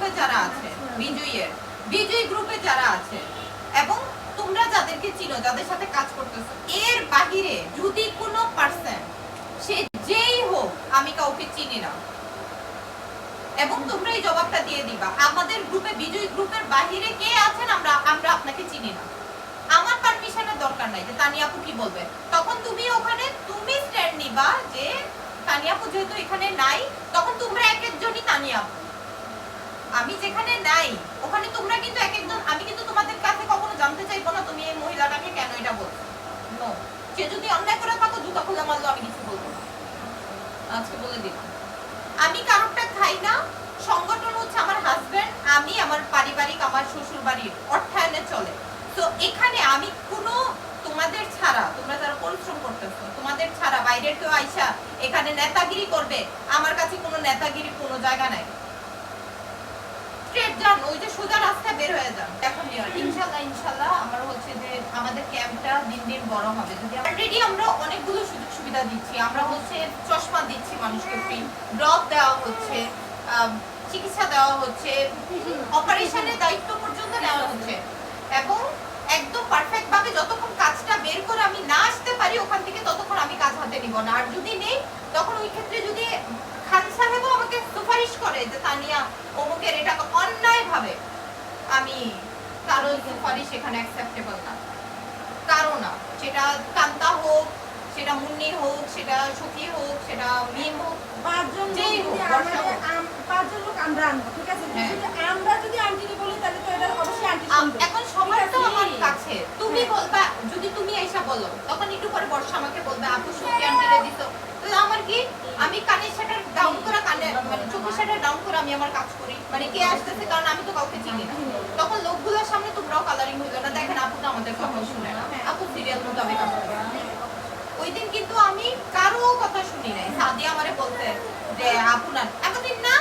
গ্রুপে যারা আছে, বিজয়ী গ্রুপে যারা আছে এবং তোমরা যাদেরকে চিনো, যাদের সাথে কাজ করতেছো, এর বাহিরে যদি কোনো পার্সন সে যেই হোক, আমি কাউকে চিনি না, এবং তোমরা এই জবাবটা দিয়ে দিবা আমাদের গ্রুপে, বিজয়ী গ্রুপের বাহিরে কে আছেন আমরা আপনাকে চিনি না, আমার পারমিশনের দরকার নাই যে তানিয়া আপু কি বলবে, তখন তুমি ওখানে তুমি স্ট্যান্ড নিবা যে তানিয়া আপু যেহেতু এখানে নাই, তখন তোমরা এক একজনই তানিয়া আপু। আমি যেখানে নাই ওখানে তোমরা কিন্তু এক একজন, আমি কিন্তু তোমাদের কাছে কখনো জানতে চাইবো না তুমি এই মহিলাটাকে কেন এটা বলছো, নো। সে যদি অন্যায় করে থাকো, জুতা খোলা মারলো, আমি কিছু বলবো না, আজকে বলে দিলাম। আমি কারোরটা খাই না, সংগঠন হচ্ছে আমার হাজবেন্ড, আমি আমার পারিবারিক, আমার শ্বশুর বাড়ির অর্থায়নে চলে। তো এখানে আমি কোনো তোমাদের ছাড়া, তোমরা যারা পরিশ্রম করতেছো, তোমাদের ছাড়া বাইরের কেউ আইসা এখানে নেতাগিরি করবে, আমার কাছে কোনো নেতাগিরি কোনো জায়গা নাই। স্ট্রেট যান, ওই যে সোজা রাস্তায় বের হয়ে যান। এখন ইনশাআল্লাহ আমার হচ্ছে যে আমাদের ক্যাম্পটা দিন দিন বড় হবে। যদি অলরেডি আমরা অনেকগুলো সুযোগ সুবিধা দিচ্ছি, আমরা হচ্ছে চশমা দিচ্ছি মানুষকে ফ্রি, ড্রপ দেওয়া হচ্ছে, চিকিৎসা দেওয়া হচ্ছে, অপারেশনের দায়িত্ব পর্যন্ত নেওয়া হচ্ছে, এবং একদম পারফেক্ট ভাবে যতক্ষণ কাজটা বের করে আমি না আসতে পারি ওখান থেকে, ততক্ষণ আমি কাজ হাতে নিব না। আর যদি নেই, তখন ওই ক্ষেত্রে যদি খান সাহেবও আমাকে সুপারিশ করে যে তানিয়া অমুকের এটা অন্যায় ভাবে, আমি কারো সুপারিশ এখানে অ্যাকসেপ্টেবল না, কারো না, সেটা কান্তা হোক, সেটা মুন্নি হোক, সেটা সখী হোক, সেটা মিম হোক, পাঁচজন লোক আমরা আনবো, ঠিক আছে? আমরা যদি আন্টিকে বলি তাহলে তো এটা অবশ্যই আন্টি শুনবে। এখন সময় তো আমার কাছে, তুমি বলবা, যদি তুমি এসে বলো, তখন একটু পরে বর্ষা আমাকে বলবে আপু সত্যি আন্টিরে দিছো, তো আমার কি, আমি কানের শাটার ডাউন করে, কানে মানে চোখের শাটার ডাউন করে আমি আমার কাজ করি, মানে কে আসতেছে, কারণ আমি তো কাউকে চিনি না। তখন লোকগুলোর সামনে তোমরাও কালারিং হইলো না, দেখেন আপু তো আমাদের কথা শুনে না, আপু সিরিয়াল মতো আমি কাজ করি। ওই দিন কিন্তু আমি কারো কথা শুনি নাই, সাদিয়া আমারে বলতে যে আপু না, এতদিন না